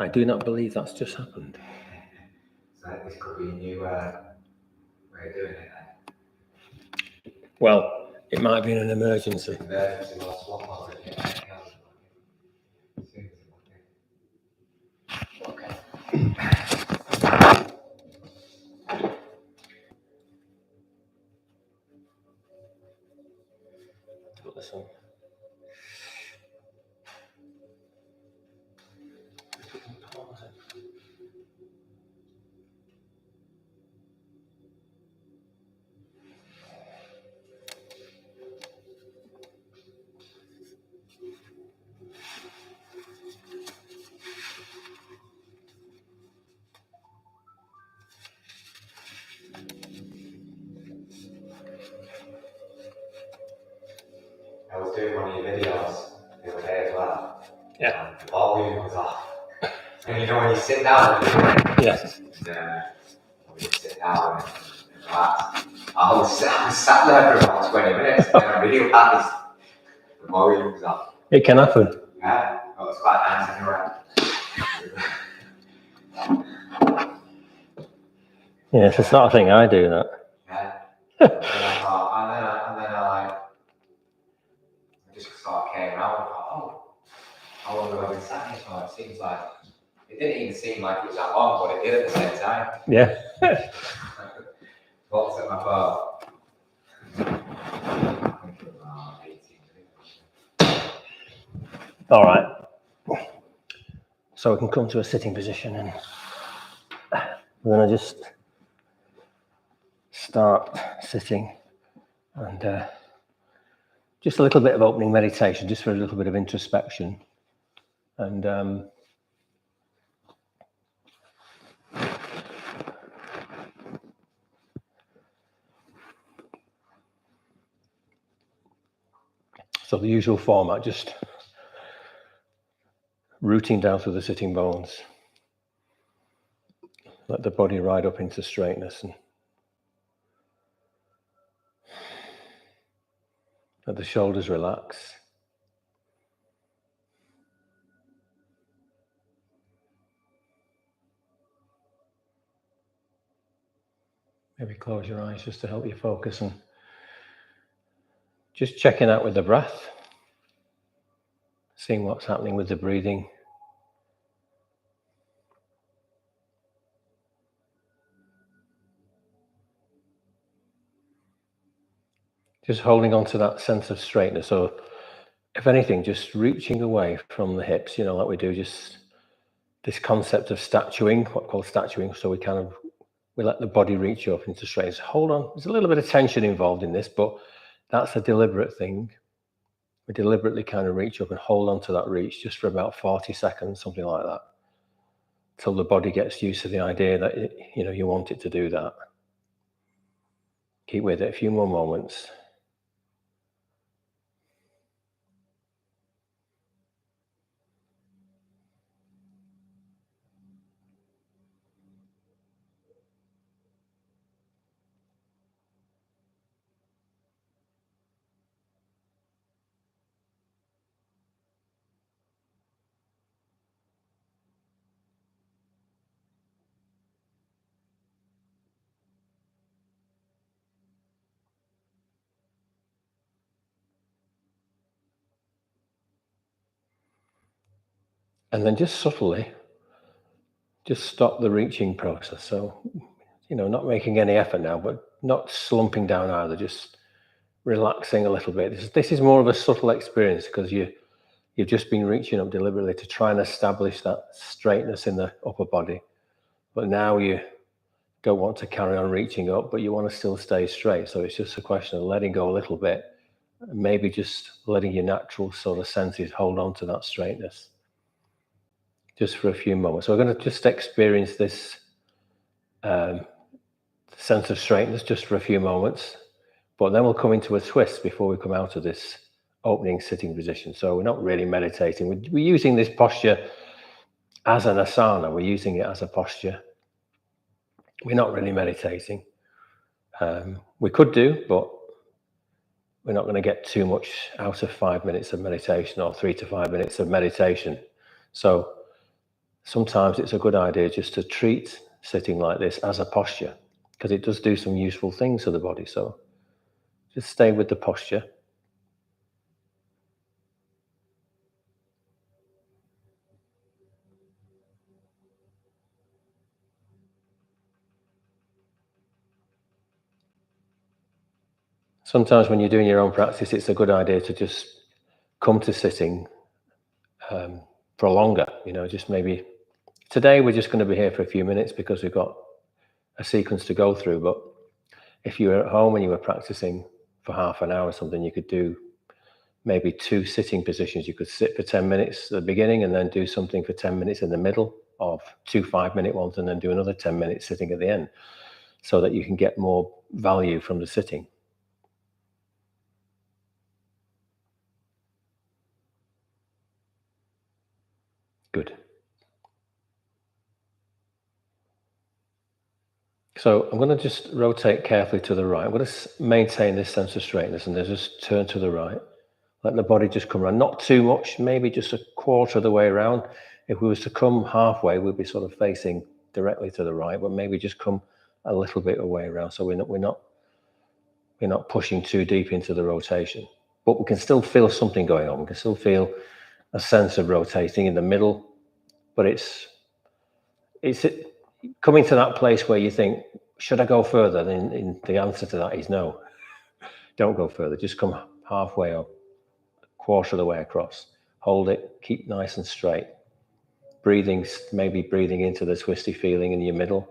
I do not believe that's just happened. So this could be a new way of doing it then. Well, it might be an emergency. Emergency or swap or anything else. Okay. Put this on. I was doing one of your videos the other day as well. Yeah. The volume was off. And you know when you sit down and Yes. when you sit down and relax, I was sat there for about 20 minutes and I realised the volume was off. It can happen. Yeah, it was quite nice anyway. Yeah, it's the sort of thing I do that. Yeah. And then I just sort of came around and thought, oh, how long have I been sat here for? It seems like, it didn't even seem like it was that long, but it did at the same time. Yeah. What's at my phone? All right. So we can come to a sitting position and we're going to just start sitting and just a little bit of opening meditation, just for a little bit of introspection. And so the usual format, just rooting down through the sitting bones. Let the body ride up into straightness and let the shoulders relax. Maybe close your eyes just to help you focus and just checking out with the breath, seeing what's happening with the breathing. Just holding on to that sense of straightness. So if anything, just reaching away from the hips, like we do, just this concept of statuing, what we call statuing. So we let the body reach up into straightness. Hold on. There's a little bit of tension involved in this, but that's a deliberate thing. We deliberately kind of reach up and hold on to that reach just for about 40 seconds, something like that, till the body gets used to the idea that you want it to do that. Keep with it a few more moments. And then just subtly, just stop the reaching process. So, not making any effort now, but not slumping down either, just relaxing a little bit. This is more of a subtle experience because you've just been reaching up deliberately to try and establish that straightness in the upper body. But now you don't want to carry on reaching up, but you want to still stay straight. So it's just a question of letting go a little bit, and maybe just letting your natural sort of senses hold on to that straightness just for a few moments. So we're going to just experience this sense of straightness just for a few moments, but then we'll come into a twist before we come out of this opening sitting position. So we're not really meditating. We're using this posture as an asana. We're using it as a posture. We're not really meditating. We could do, but we're not going to get too much out of 5 minutes of meditation or 3 to 5 minutes of meditation. So sometimes it's a good idea just to treat sitting like this as a posture, because it does do some useful things to the body. So just stay with the posture. Sometimes when you're doing your own practice, it's a good idea to just come to sitting for longer. Just maybe today we're just going to be here for a few minutes because we've got a sequence to go through. But if you were at home and you were practicing for half an hour or something, you could do maybe 2 sitting positions. You could sit for 10 minutes at the beginning and then do something for 10 minutes in the middle, of 2 5-minute ones, and then do another 10 minutes sitting at the end, so that you can get more value from the sitting. Good. So I'm going to just rotate carefully to the right. I'm going to maintain this sense of straightness and then just turn to the right. Let the body just come around. Not too much, maybe just a quarter of the way around. If we was to come halfway, we'd be sort of facing directly to the right, but maybe just come a little bit away around, so we're not pushing too deep into the rotation. But we can still feel something going on. We can still feel a sense of rotating in the middle, but it's coming to that place where you think, should I go further? Then the answer to that is no. Don't go further. Just come halfway or a quarter of the way across. Hold it. Keep nice and straight. Maybe breathing into the twisty feeling in your middle.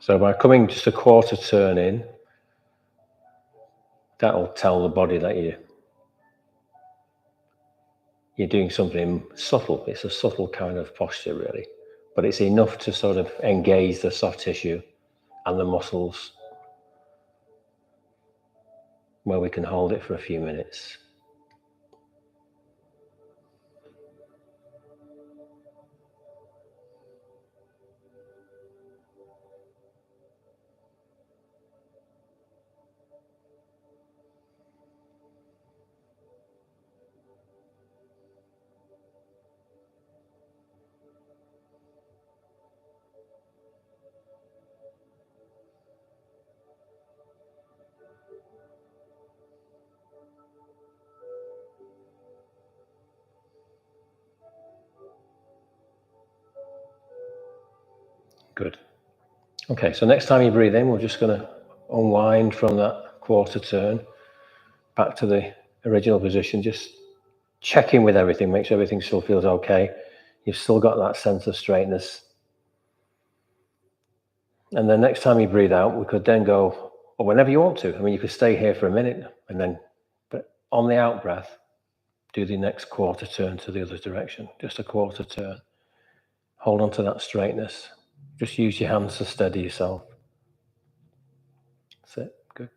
So by coming just a quarter turn in, that'll tell the body that you're doing something subtle. It's a subtle kind of posture, really, but it's enough to sort of engage the soft tissue and the muscles, where we can hold it for a few minutes. Good. Okay, so next time you breathe in, we're just going to unwind from that quarter turn back to the original position. Just check in with everything, make sure everything still feels okay. You've still got that sense of straightness. And then next time you breathe out, we could then go, or whenever you want to. I mean, you could stay here for a minute and then, but on the out breath, do the next quarter turn to the other direction, just a quarter turn. Hold on to that straightness. Just use your hands to steady yourself. That's it. Good.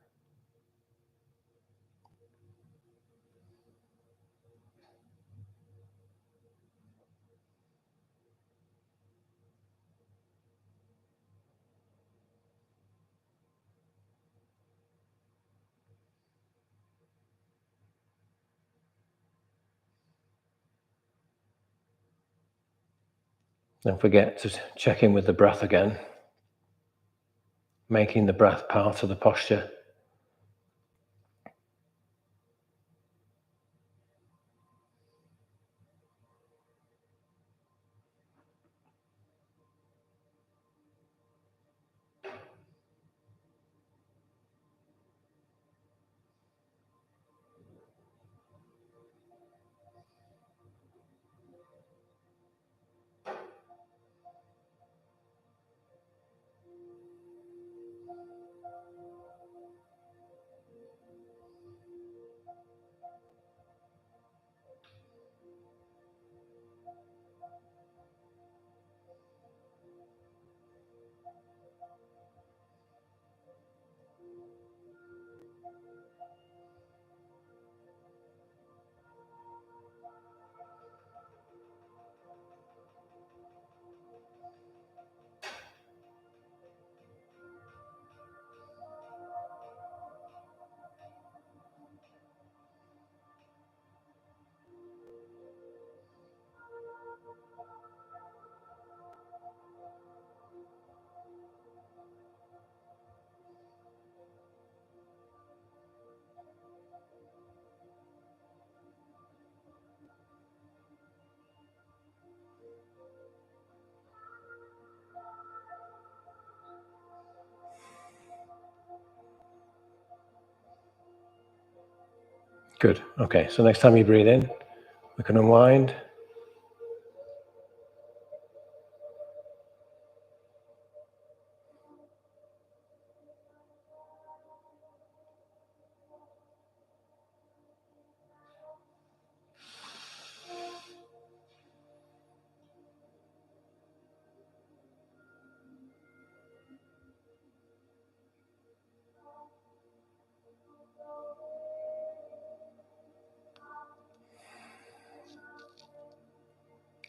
Don't forget to check in with the breath again, making the breath part of the posture. Good. Okay, so next time you breathe in, we can unwind.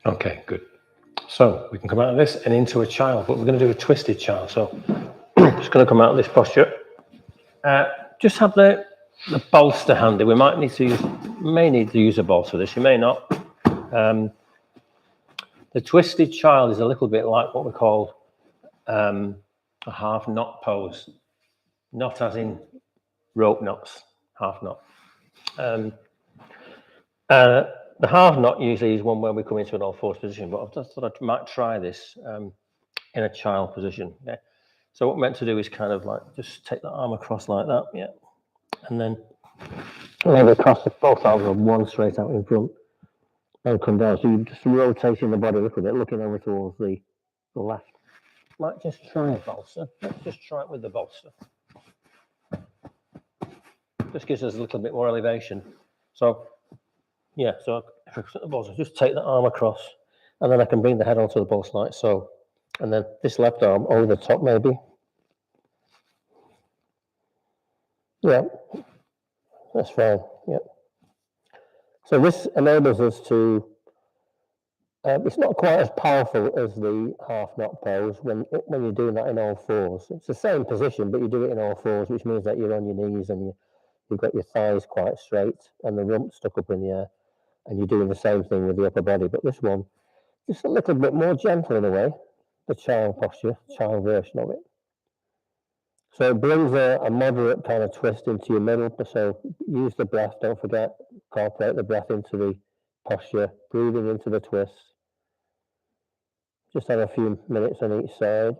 Okay, good. So we can come out of this and into a child, but we're going to do a twisted child. So just going to come out of this posture. Just have the bolster handy. We may need to use a bolster for this. You may not. The twisted child is a little bit like what we call a half knot pose, not as in rope knots, half knot. The half knot usually is one where we come into an all fours position, but I just thought I might try this in a child position. Yeah. So what we're meant to do is kind of like just take the arm across like that, yeah, and then leg across the both arms and one straight out in front and come down. So you're just rotating the body a little bit, looking over towards the left. Might just try a bolster. Let's just try it with the bolster. Just gives us a little bit more elevation. So yeah, so if I put the bolster, just take the arm across, and then I can bring the head onto the bolster like so, and then this left arm over the top maybe. Yeah, that's fine. Yeah. So this enables us to. It's not quite as powerful as the half knot pose when you're doing that in all fours. It's the same position, but you do it in all fours, which means that you're on your knees and you've got your thighs quite straight and the rump stuck up in the air, and you're doing the same thing with the upper body. But this one, just a little bit more gentle in a way, the child posture, child version of it. So it brings a moderate kind of twist into your middle. So use the breath, don't forget, incorporate the breath into the posture, breathing into the twist. Just have a few minutes on each side.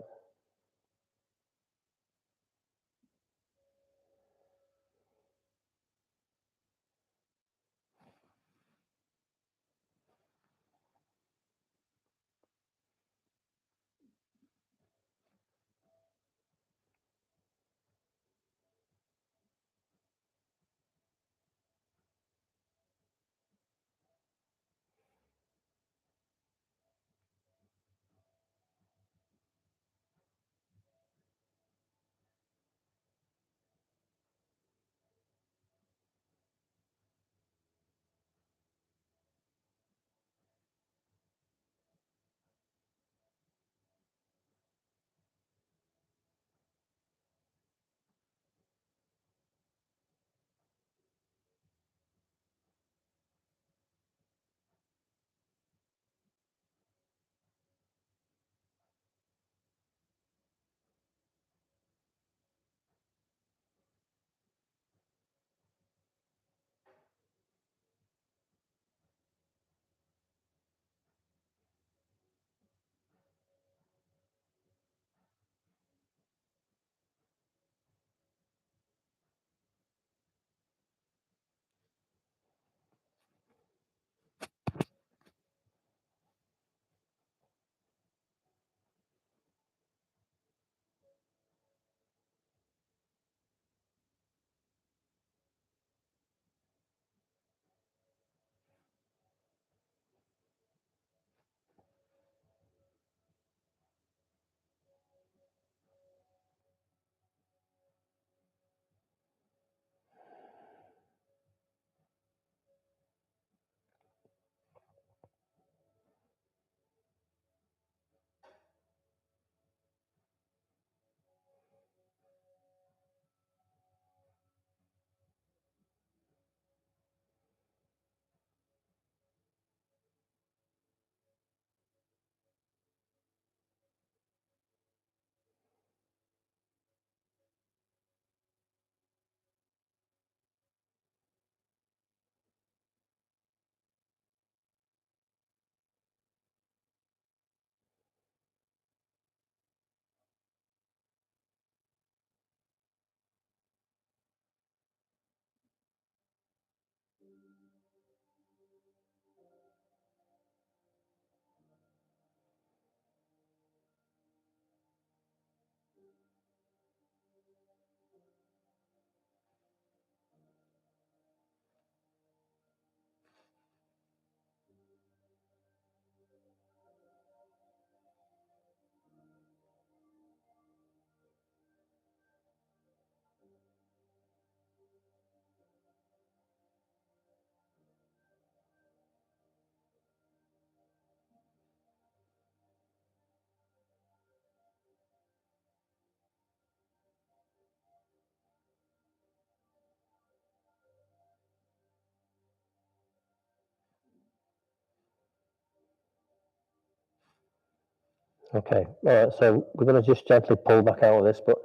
Okay, all right, so we're going to just gently pull back out of this, but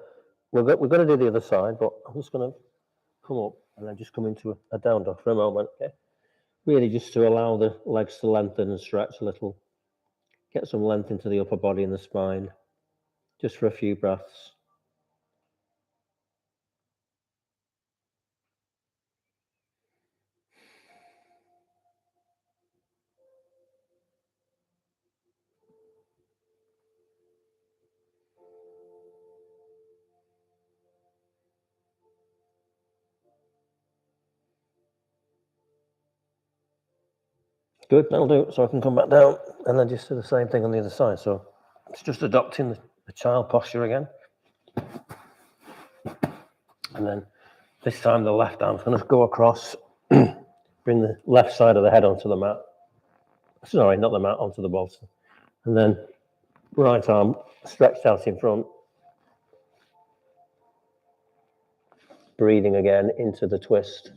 we're going to do the other side, but I'm just going to come up and then just come into a down dog for a moment, okay? Really just to allow the legs to lengthen and stretch a little, get some length into the upper body and the spine, just for a few breaths. Good, that'll do. So I can come back down and then just do the same thing on the other side. So it's just adopting the child posture again. And then this time the left arm's going to go across, bring the left side of the head onto the mat. Sorry, not the mat, onto the bolster. And then right arm stretched out in front. Breathing again into the twist.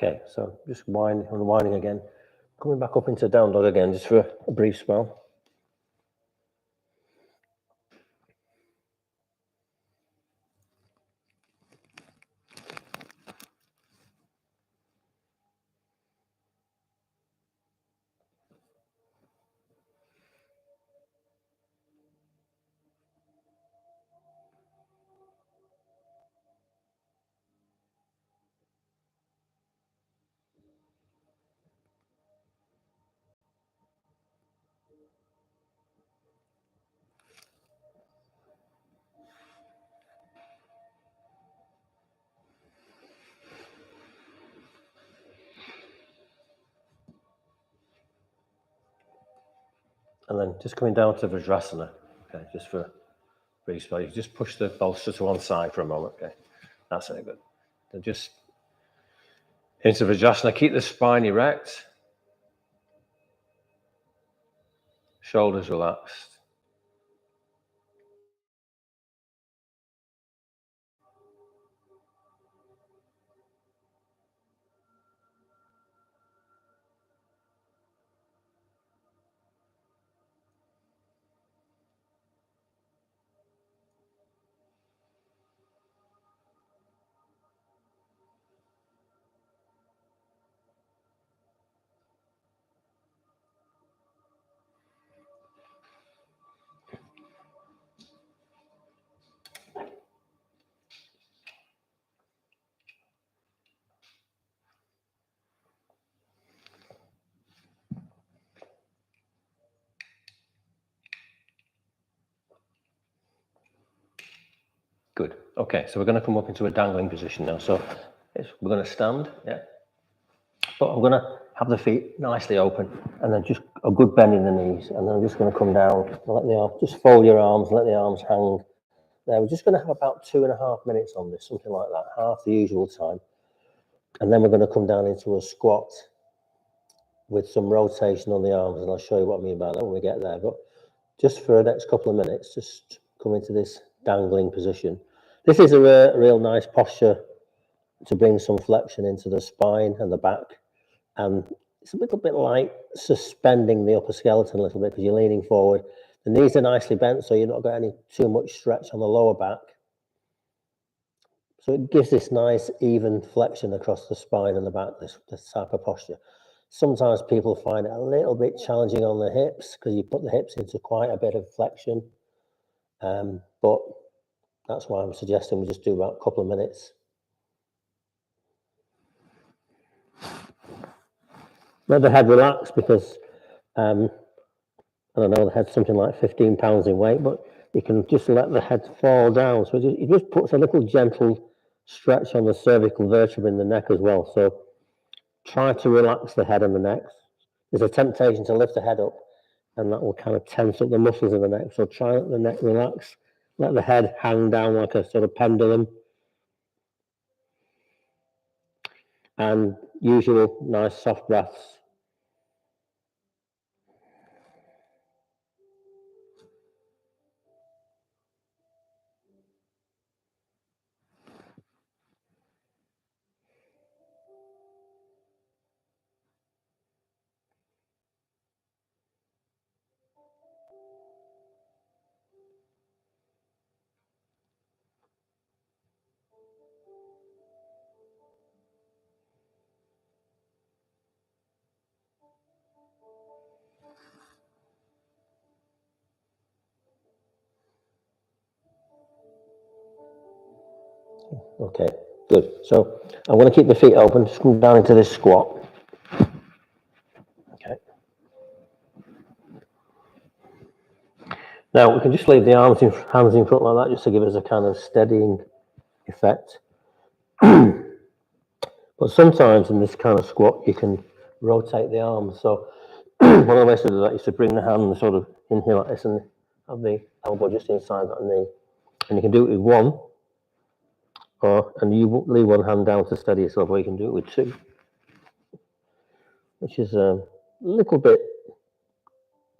Okay, so just unwinding again. Coming back up into down dog again, just for a brief spell. And then just coming down to Vajrasana, okay, just for a brief spell. You just push the bolster to one side for a moment, okay? That's it, good. Then just into Vajrasana, keep the spine erect, shoulders relaxed. Good. Okay, so we're going to come up into a dangling position now. So we're going to stand, yeah. But I'm going to have the feet nicely open and then just a good bend in the knees. And then I'm just going to come down and let the arms, just fold your arms, let the arms hang there. We're just going to have about 2.5 minutes on this, something like that, half the usual time. And then we're going to come down into a squat with some rotation on the arms. And I'll show you what I mean by that when we get there. But just for the next couple of minutes, just come into this dangling position. This is a real nice posture to bring some flexion into the spine and the back. And it's a little bit like suspending the upper skeleton a little bit because you're leaning forward. The knees are nicely bent, so you're not got any too much stretch on the lower back. So it gives this nice even flexion across the spine and the back, this type of posture. Sometimes people find it a little bit challenging on the hips because you put the hips into quite a bit of flexion. But that's why I'm suggesting we just do about a couple of minutes. Let the head relax because, I don't know, the head's something like 15 pounds in weight, but you can just let the head fall down. So it just puts a little gentle stretch on the cervical vertebra in the neck as well. So try to relax the head and the neck. There's a temptation to lift the head up and that will kind of tense up the muscles in the neck. So try let the neck relax, let the head hang down like a sort of pendulum. And usual nice soft breaths. Okay, good. So I'm going to keep the feet open, just come down into this squat. Okay. Now we can just leave the hands in front like that just to give us a kind of steadying effect. But sometimes in this kind of squat you can rotate the arms. So one of the ways to do that is to bring the hand sort of in here like this and have the elbow just inside that knee. And you can do it with one, and you leave one hand down to steady yourself, or you can do it with two, which is a little bit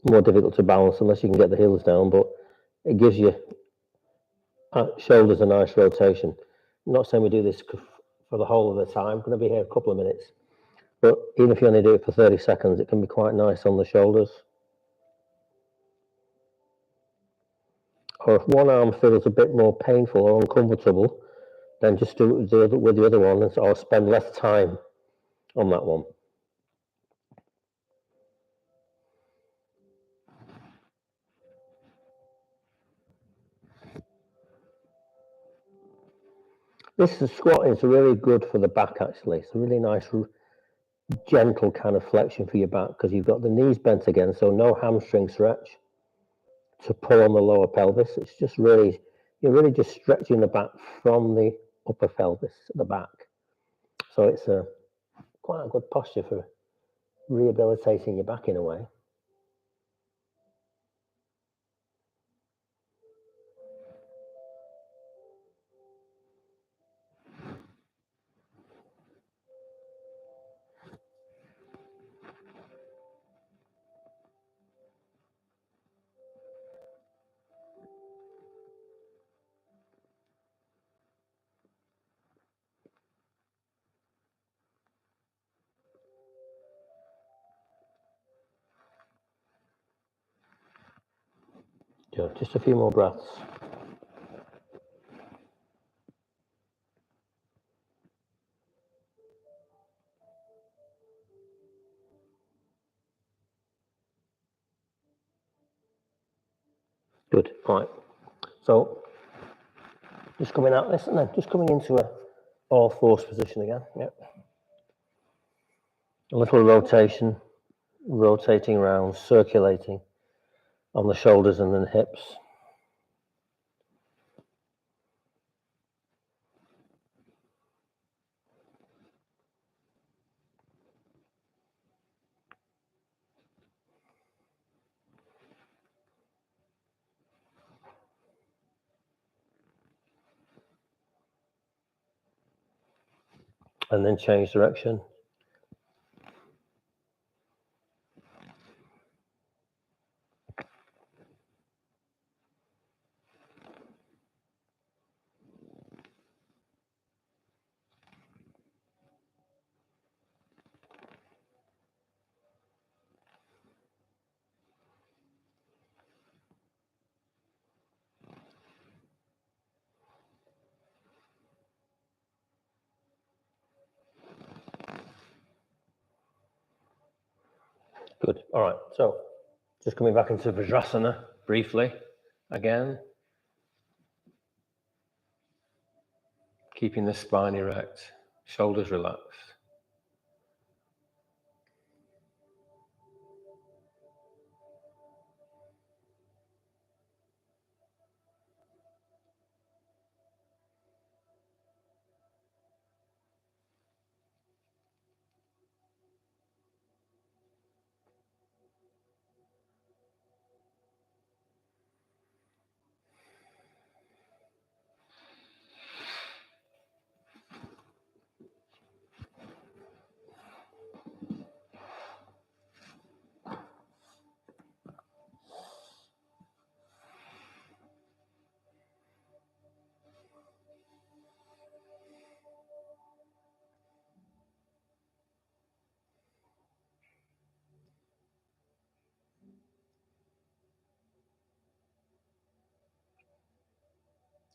more difficult to balance unless you can get the heels down, but it gives you shoulders a nice rotation. I'm not saying we do this for the whole of the time. I'm going to be here a couple of minutes, but even if you only do it for 30 seconds, it can be quite nice on the shoulders. Or if one arm feels a bit more painful or uncomfortable, then just do it with the other one, or spend less time on that one. This squat is really good for the back, actually. It's a really nice, gentle kind of flexion for your back because you've got the knees bent again, so no hamstring stretch to pull on the lower pelvis. It's just really, you're really just stretching the back from the upper pelvis at the back. So it's quite a good posture for rehabilitating your back in a way. Good. Just a few more breaths. Good. All right. So just coming out this and then just coming into a all fours position again. Yep. A little rotation, rotating around, circulating on the shoulders and then hips. And then change direction. Good. All right. So just coming back into Vajrasana briefly again. Keeping the spine erect, shoulders relaxed.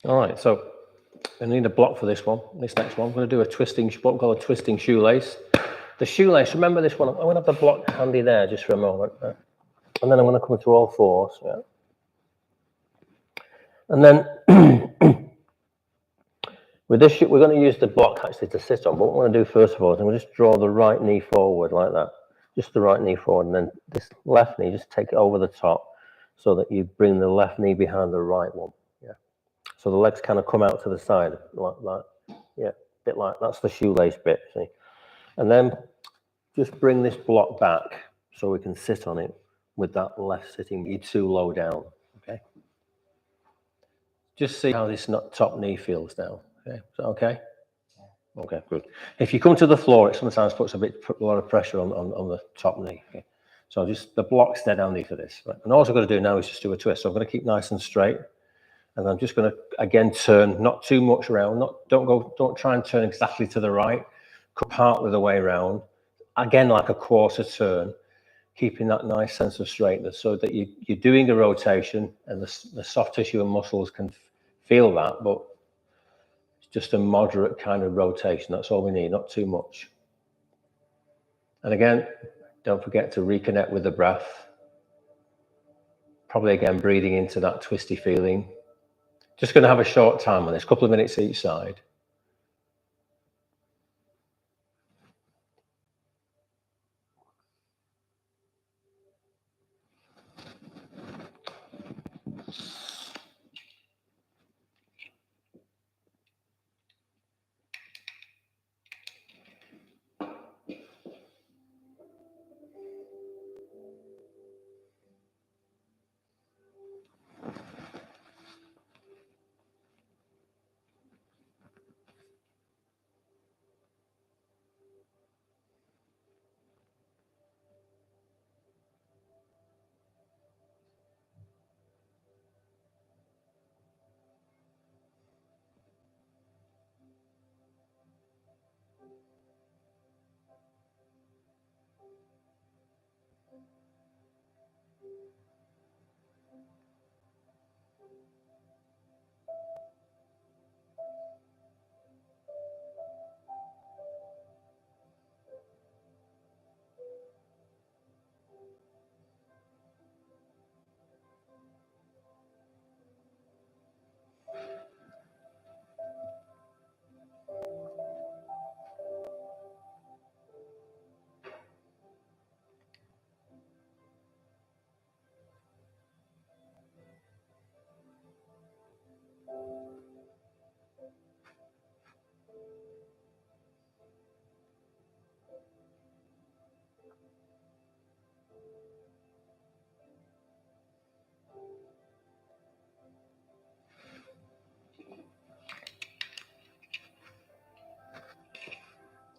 All right, so I need a block for this one, this next one. I'm going to do a twisting, what called a twisting shoelace. The shoelace, remember this one, I'm going to have the block handy there just for a moment. And then I'm going to come to all fours. Yeah. And then with this, we're going to use the block actually to sit on. But what I'm going to do first of all is I'm going to just draw the right knee forward like that. Just the right knee forward. And then this left knee, just take it over the top so that you bring the left knee behind the right one. Yeah. So the legs kind of come out to the side like that. Yeah, a bit like that's the shoelace bit, see. And then just bring this block back so we can sit on it with that left sitting. You're too low down, okay? Just see how this top knee feels now. Okay, is that okay? Okay, good. If you come to the floor, it sometimes puts a lot of pressure on the top knee. Okay? So just the block's dead underneath of this. Right? And all I've got to do now is just do a twist. So I'm going to keep nice and straight. And I'm just going to, again, turn, not too much around. Don't try and turn exactly to the right. Come partly the way around. Again, like a quarter turn, keeping that nice sense of straightness so that you're doing a rotation and the soft tissue and muscles can feel that, but it's just a moderate kind of rotation. That's all we need, not too much. And again, don't forget to reconnect with the breath. Probably again, breathing into that twisty feeling. Just going to have a short time on this, a couple of minutes each side.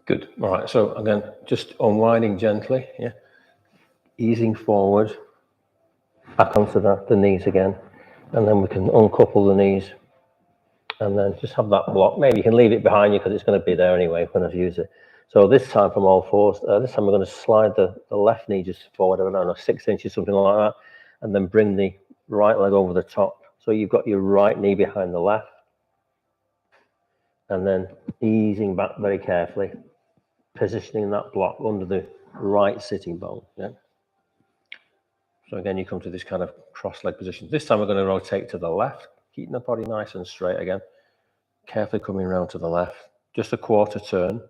Good. All right. So again, just unwinding gently. Yeah. Easing forward, back onto the knees again, and then we can uncouple the knees, and then just have that block. Maybe you can leave it behind you because it's going to be there anyway when I use it. So this time from all fours, this time we're going to slide the left knee just forward, I don't know, 6 inches, something like that, and then bring the right leg over the top. So you've got your right knee behind the left, and then easing back very carefully, positioning that block under the right sitting bone. Yeah. So again, you come to this kind of cross-leg position. This time we're going to rotate to the left, keeping the body nice and straight again. Carefully coming around to the left, just a quarter turn.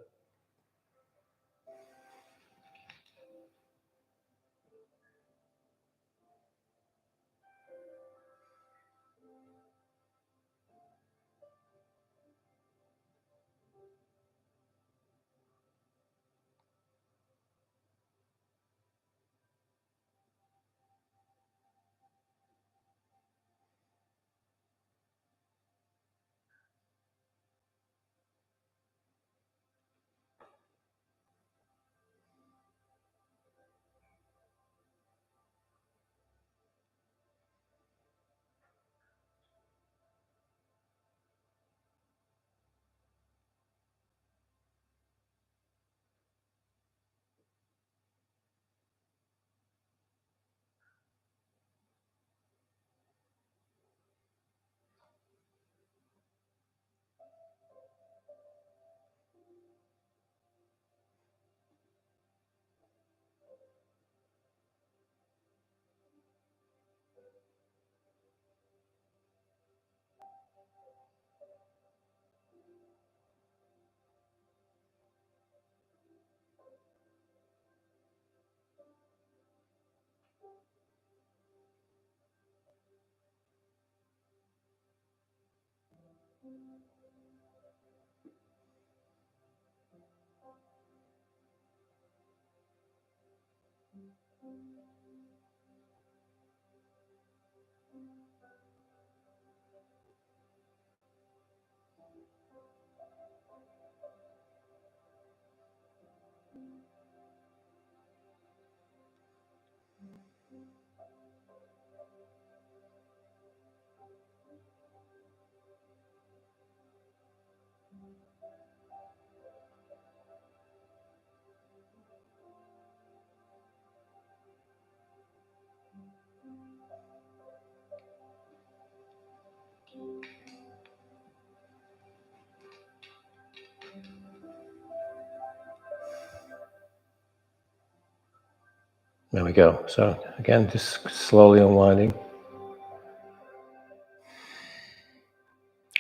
There we go. So again, just slowly unwinding.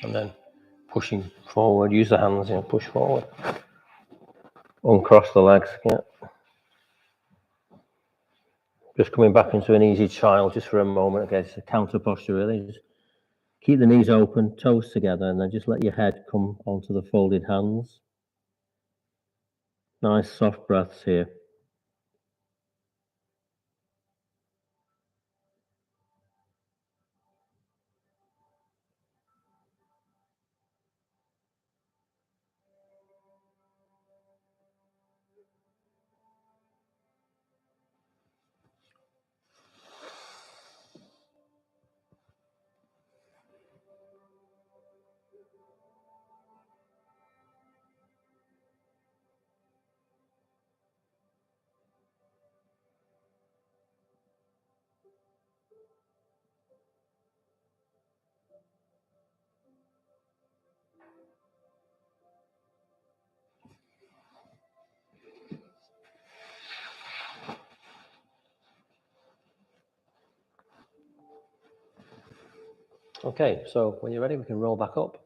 And then pushing forward, use the hands, push forward. Uncross the legs, Just coming back into an easy child just for a moment. Okay, it's a counter posture really. Just keep the knees open, toes together, and then just let your head come onto the folded hands. Nice soft breaths here. Okay, so when you're ready, we can roll back up,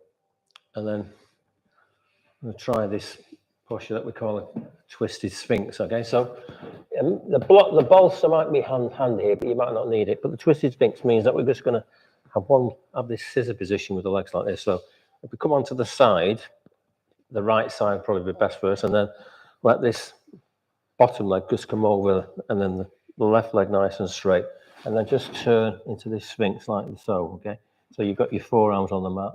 and then I'm going to try this posture that we call a twisted sphinx. Okay, so the bolster might be hand here, but you might not need it. But the twisted sphinx means that we're just going to have this scissor position with the legs like this. So if we come onto the side, the right side probably be best first, and then let this bottom leg just come over, and then the left leg nice and straight, and then just turn into this sphinx like so. Okay, so you've got your forearms on the mat,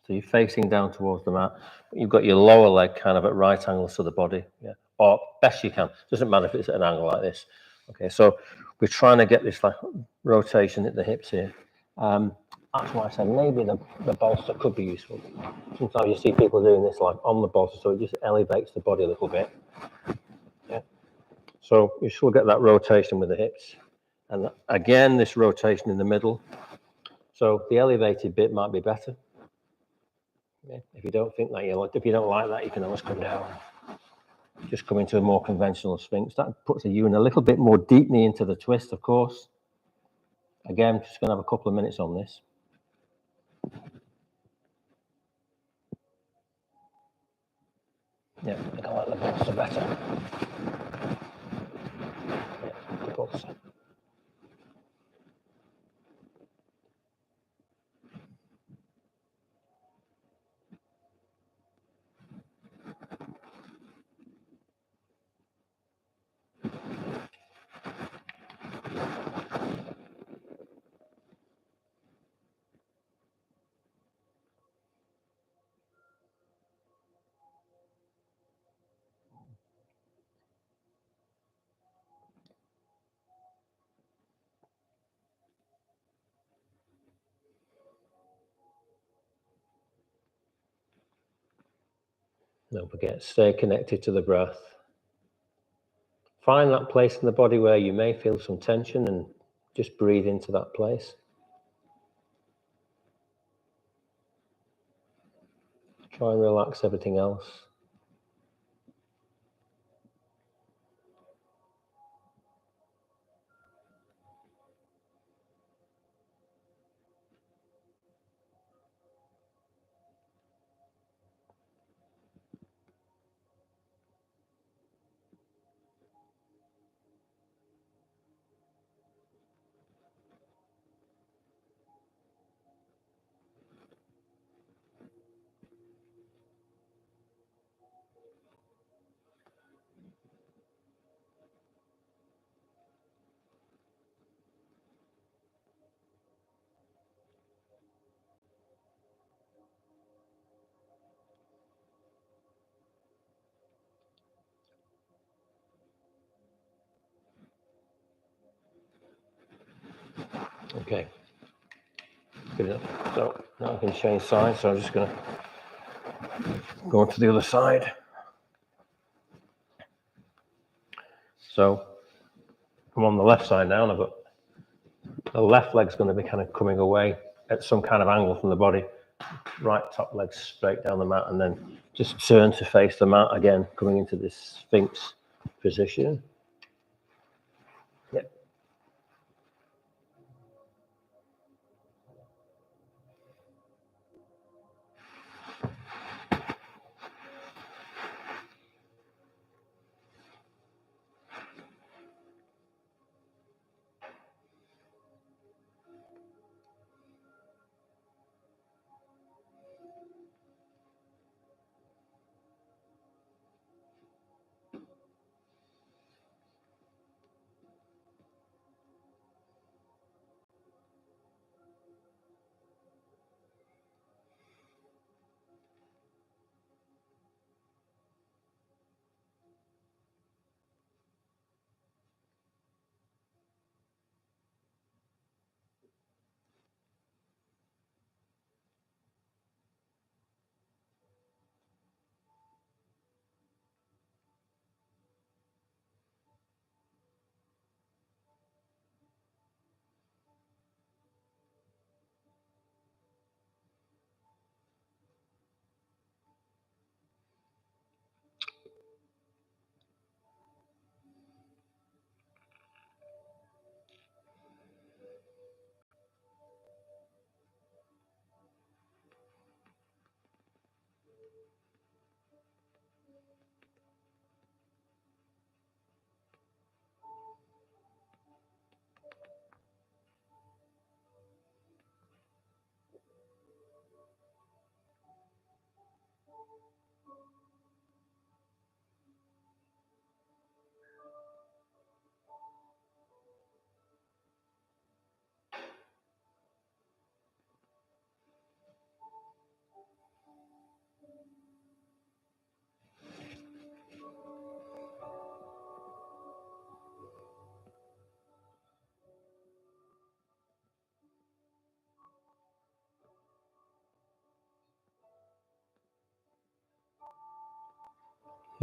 So you're facing down towards the mat, but you've got your lower leg kind of at right angles to the body, yeah, or best you can. Doesn't matter if it's at an angle like this. Okay, so we're trying to get this like rotation at the hips here. That's why I said maybe the bolster could be useful. Sometimes you see people doing this like on the bolster, so it just elevates the body a little bit. Yeah. So you still get that rotation with the hips, and again this rotation in the middle. So the elevated bit might be better. Yeah. If you don't think that if you don't like that, you can always come down. Just come into a more conventional Sphinx. That puts you in a little bit more deeply into the twist, of course. Again, just going to have a couple of minutes on this. Yeah, I think I like the bolster better. Yeah, the bolster. Don't forget, stay connected to the breath. Find that place in the body where you may feel some tension and just breathe into that place. Try and relax everything else. Okay, good enough. So now I can change sides, so I'm just going to go on to the other side. So I'm on the left side now, and I've got the left leg's going to be kind of coming away at some kind of angle from the body. Right top leg straight down the mat, and then just turn to face the mat again, coming into this Sphinx position. Yep.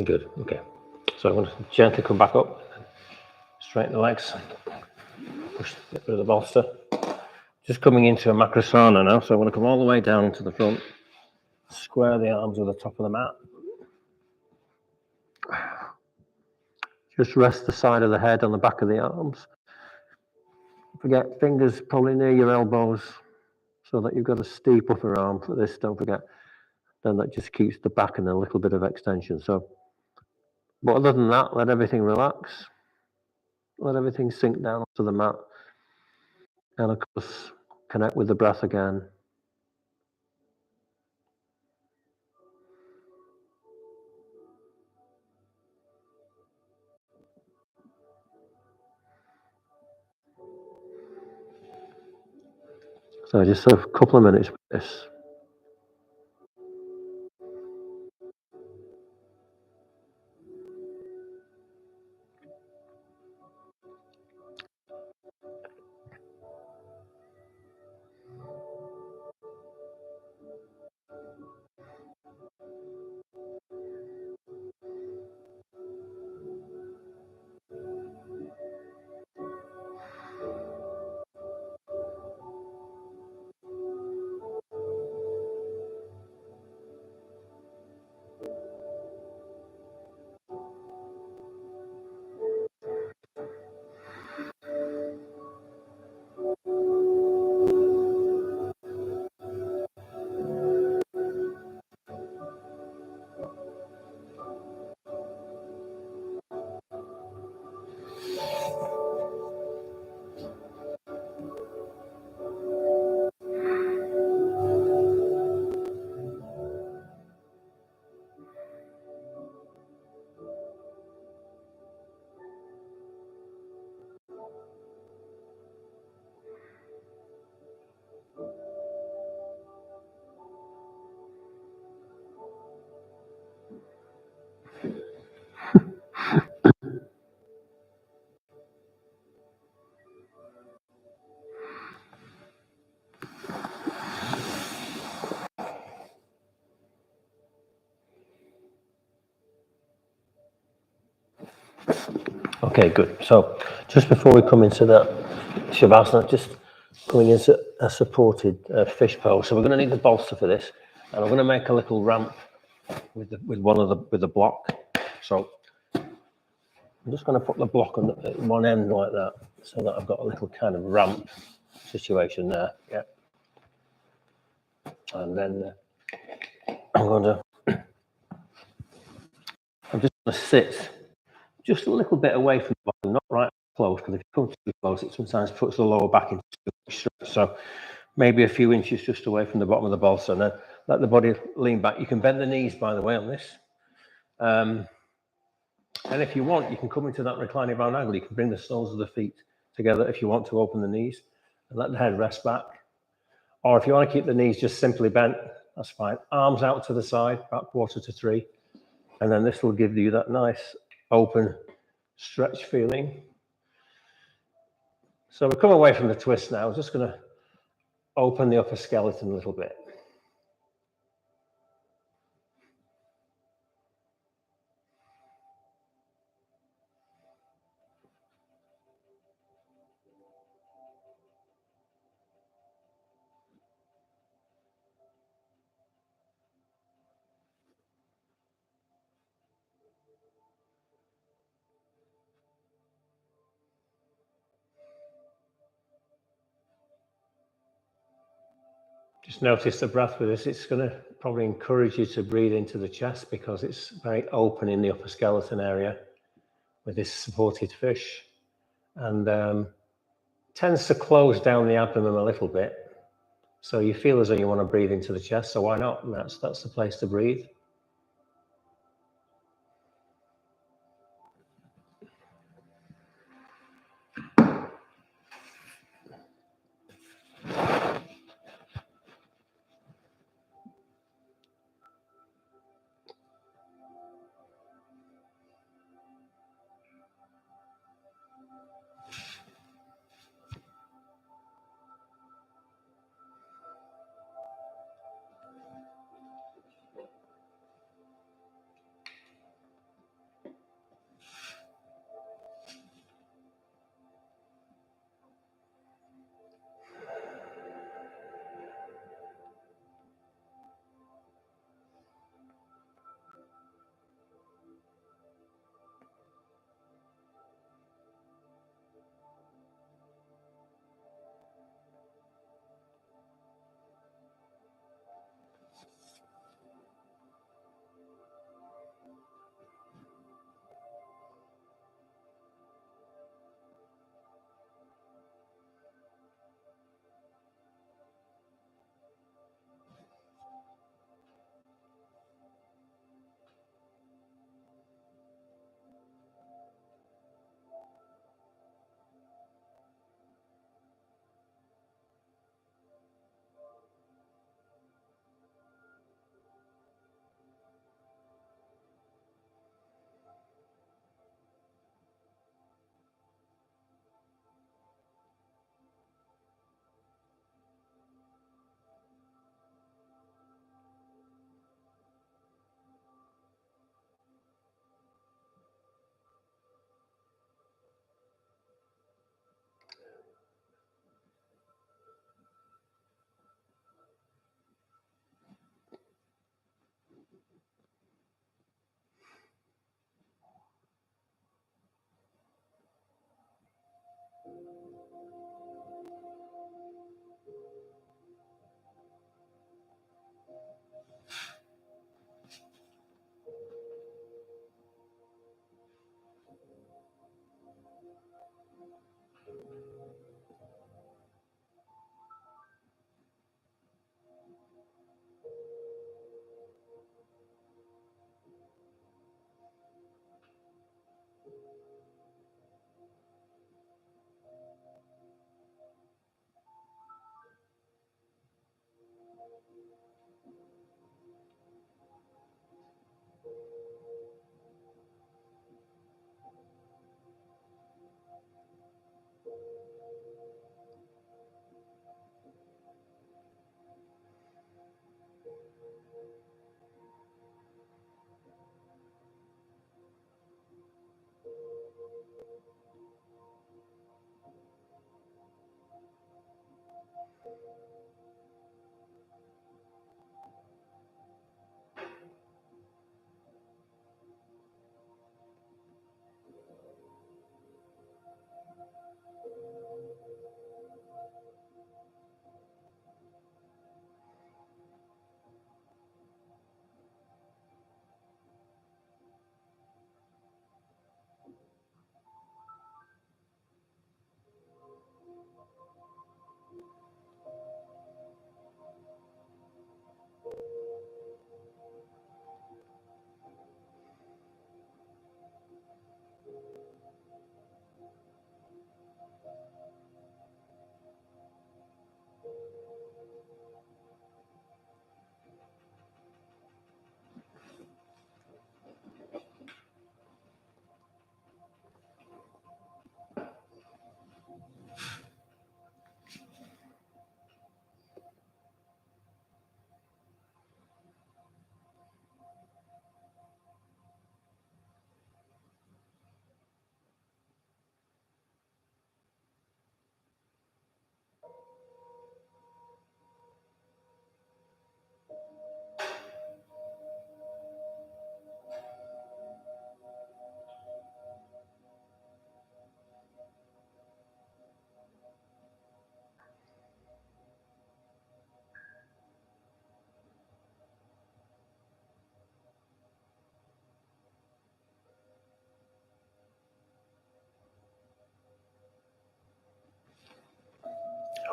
Good. Okay. So I'm going to gently come back up, straighten the legs, push, get rid of the bolster. Just coming into a makrasana now, so I'm going to come all the way down to the front, square the arms with the top of the mat. Just rest the side of the head on the back of the arms. Forget fingers probably near your elbows, so that you've got a steep upper arm for this, don't forget. Then that just keeps the back and a little bit of extension. So, but other than that, let everything relax. Let everything sink down to the mat. And of course, connect with the breath again. So just a couple of minutes with this. Okay, good. So just before we come into that Shavasana, just coming into a supported fish pose. So we're going to need the bolster for this, and I'm going to make a little ramp with the block. So I'm just going to put the block on one end like that, so that I've got a little kind of ramp situation there. Yeah, and then I'm just going to sit just a little bit away from the bottom, not right close, because if you come too close, it sometimes puts the lower back into stretch. So maybe a few inches just away from the bottom of the bolster, and then let the body lean back. You can bend the knees, by the way, on this. And if you want, you can come into that reclining round angle. You can bring the soles of the feet together if you want to open the knees and let the head rest back. Or if you want to keep the knees just simply bent, that's fine. Arms out to the side, about 2:45. And then this will give you that nice open stretch feeling. So we're coming away from the twist now. I'm just going to open the upper skeleton a little bit. Just notice the breath with this. It's going to probably encourage you to breathe into the chest because it's very open in the upper skeleton area with this supported fish, and tends to close down the abdomen a little bit. So you feel as though you want to breathe into the chest. So why not? And that's the place to breathe.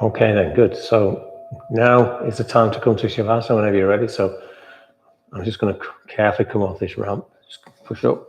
Okay then, good. So now is the time to come to Shavasana whenever you're ready. So I'm just going to carefully come off this ramp. Just push up.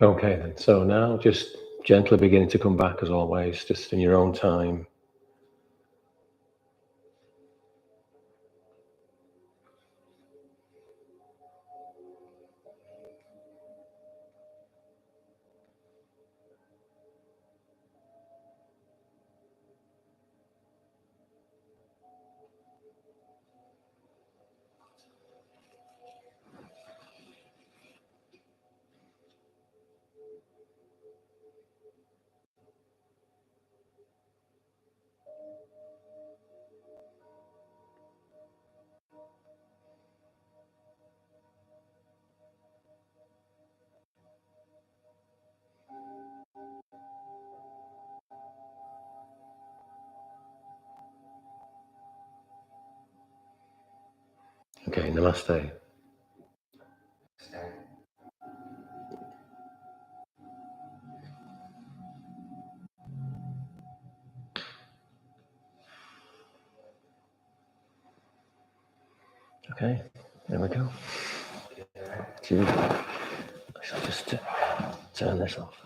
Okay, then. So now just gently beginning to come back as always, just in your own time. Okay, namaste. Stay. Okay, there we go. Yeah. I shall just turn this off.